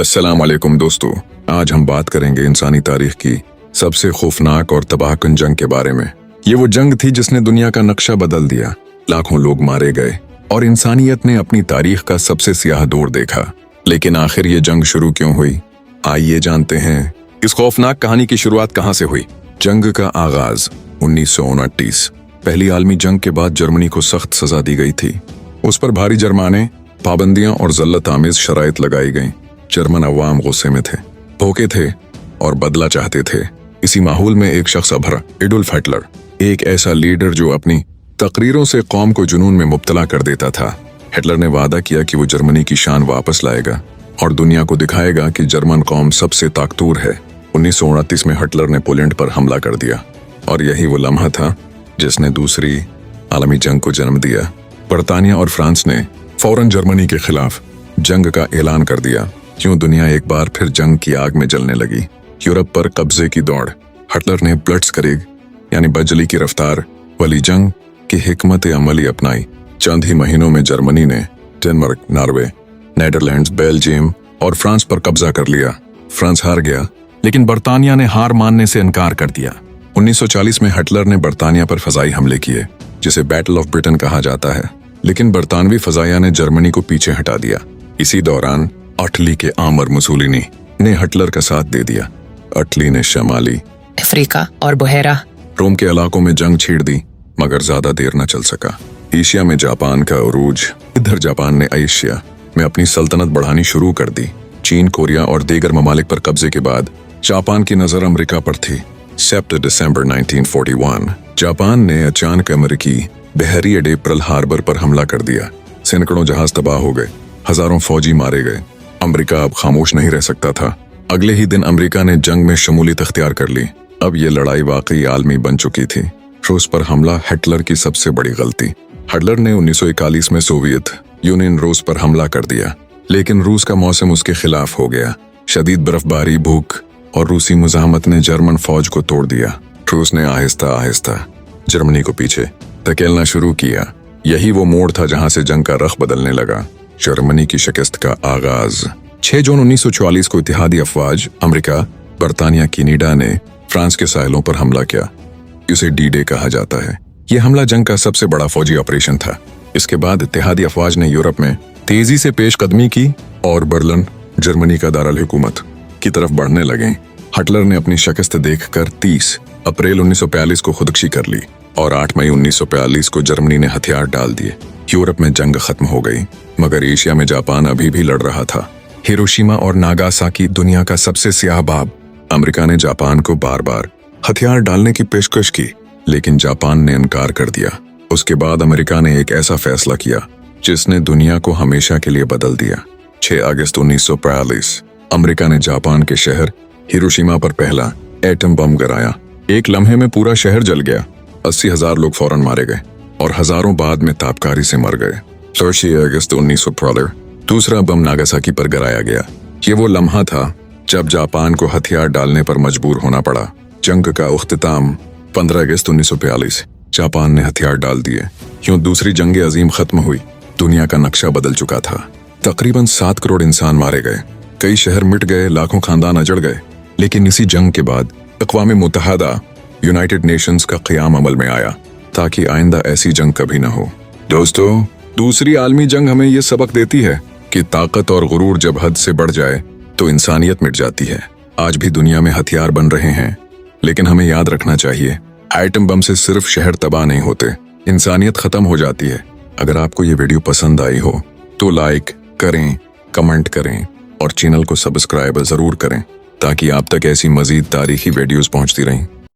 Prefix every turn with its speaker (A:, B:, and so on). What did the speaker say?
A: अस्सलाम वालेकुम दोस्तों, आज हम बात करेंगे इंसानी तारीख की सबसे खौफनाक और तबाहकुन जंग के बारे में। ये वो जंग थी जिसने दुनिया का नक्शा बदल दिया। लाखों लोग मारे गए और इंसानियत ने अपनी तारीख का सबसे स्याह दौर देखा। लेकिन आखिर ये जंग शुरू क्यों हुई? आइए जानते हैं इस खौफनाक कहानी की शुरुआत कहाँ से हुई। जंग का आगाज 1929। पहली आलमी जंग के बाद जर्मनी को सख्त सजा दी गई थी। उस पर भारी जुर्माने, पाबंदियां और ज़ल्लत आमिज शराइत लगाई गईं। जर्मन अवाम गुस्से में थे, भूखे थे और बदला चाहते थे। इसी माहौल में एक शख्स अभरा, एडोल्फ हिटलर, एक ऐसा लीडर जो अपनी तकरीरों से कौम को जुनून में मुब्तला कर देता था। हिटलर ने वादा किया कि वो जर्मनी की शान वापस लाएगा और दुनिया को दिखाएगा कि जर्मन कौम सबसे ताकतवर है। 1929 में हिटलर ने पोलैंड पर हमला कर दिया और यही वो लम्हा था जिसने दूसरी आलमी जंग को जन्म दिया। बरतानिया और फ्रांस ने फौरन जर्मनी के खिलाफ जंग का ऐलान कर दिया। क्यों दुनिया एक बार फिर जंग की आग में जलने लगी। यूरोप पर कब्जे की दौड़। हिटलर ने ब्लिट्जक्रिग यानी बजली की रफ्तार वाली जंग की हिकमत अमली अपनाई। चंद ही महीनों में जर्मनी ने डेनमार्क, नॉर्वे, नीदरलैंड्स, बेल्जियम और फ्रांस पर कब्जा कर लिया। फ्रांस हार गया, लेकिन बरतानिया ने हार मानने से इनकार कर दिया। 1940 में हिटलर ने बरतानिया पर फजाई हमले किए, जिसे बैटल ऑफ ब्रिटेन कहा जाता है। लेकिन बरतानवी फजाइया ने जर्मनी को पीछे हटा दिया। इसी दौरान अटली के आमर मुसोलिनी ने हिटलर का साथ दे दिया। अटली ने शमाली
B: अफ्रीका और बुहेरा
A: रोम के इलाकों में जंग छेड़ दी, मगर ज्यादा देर न चल सका। एशिया में जापान का उरूज। इधर जापान ने एशिया में अपनी सल्तनत बढ़ानी शुरू कर दी। चीन, कोरिया और दीगर ममालिक पर कब्जे के बाद जापान की नजर अमेरिका पर थी। 7 दिसंबर 1941 जापान ने अचानक अमेरिकी बहरी अड्डे पर्ल हार्बर पर हमला कर दिया। सैकड़ों जहाज तबाह हो गए, हजारों फौजी मारे गए। अमेरिका अब खामोश नहीं रह सकता था। अगले ही दिन अमेरिका ने जंग में शमूलियत अख्तियार कर ली। अब ये लड़ाई वाकई आलमी बन चुकी थी। रूस पर हमला हिटलर की सबसे बड़ी गलती। हिटलर ने 1941 में सोवियत यूनियन रूस पर हमला कर दिया, लेकिन रूस का मौसम उसके खिलाफ हो गया। शदीद बर्फबारी, भूख और रूसी मुजाहमत ने जर्मन फौज को तोड़ दिया। रूस ने आहिस्ता आहिस्ता जर्मनी को पीछे धकेलना शुरू किया। यही वो मोड़ था जहां से जंग का रख बदलने लगा। जर्मनी की शिकस्त का आगाज। 6 जून 1944 को इत्तेहादी अफवाज अमेरिका, बरतानिया, कनाडा ने फ्रांस के साहिलों पर हमला किया। इसे डी-डे कहा जाता है। यह हमला जंग का सबसे बड़ा फौजी ऑपरेशन था। इसके बाद इत्तेहादी अफवाज ने यूरोप में तेजी से पेशकदमी की और बर्लिन, जर्मनी का दारुल हुकूमत की तरफ बढ़ने लगे। हिटलर ने अपनी शिकस्त देखकर 30 अप्रैल 1942 को खुदकुशी कर ली और 8 मई 1942 को जर्मनी ने हथियार डाल दिए। यूरोप में जंग खत्म हो गई, मगर एशिया में जापान अभी भी लड़ रहा था। हिरोशिमा और नागासाकी दुनिया का सबसे स्याह बाब। अमेरिका ने जापान को बार बार हथियार डालने की पेशकश की, लेकिन जापान ने इनकार कर दिया। उसके बाद अमेरिका ने एक ऐसा फैसला किया जिसने दुनिया को हमेशा के लिए बदल दिया। 6 अगस्त 1942 अमेरिका ने जापान के शहर हिरोशिमा पर पहला एटम बम गिराया। एक लम्हे में पूरा शहर जल गया। 80,000 लोग फौरन मारे गए और हजारों बाद में तापकारी से मर गए। 6 अगस्त 1943 दूसरा बम नागासाकी पर गिराया गया। ये वो लम्हा था जब जापान को हथियार डालने पर मजबूर होना पड़ा। जंग का उख्तिताम 15 अगस्त 1942 जापान ने हथियार डाल दिए। यूं दूसरी जंग अजीम खत्म हुई। दुनिया का नक्शा बदल चुका था। तकरीबन 7 करोड़ इंसान मारे गए, कई शहर मिट गए, लाखों खानदान अजड़ गए। लेकिन इसी जंग के बाद अक़वाम मुत्तहिदा यूनाइटेड नेशंस का क़याम अमल में आया ताकि आइंदा ऐसी जंग कभी न हो। दोस्तों, दूसरी आलमी जंग हमें ये सबक देती है कि ताकत और गुरूर जब हद से बढ़ जाए तो इंसानियत मिट जाती है। आज भी दुनिया में हथियार बन रहे हैं, लेकिन हमें याद रखना चाहिए, एटम बम से सिर्फ शहर तबाह नहीं होते, इंसानियत खत्म हो जाती है। अगर आपको ये वीडियो पसंद आई हो तो लाइक करें, कमेंट करें और चैनल को सब्सक्राइब जरूर करें ताकि आप तक ऐसी मजीद तारीखी वीडियोस पहुंचती रहें।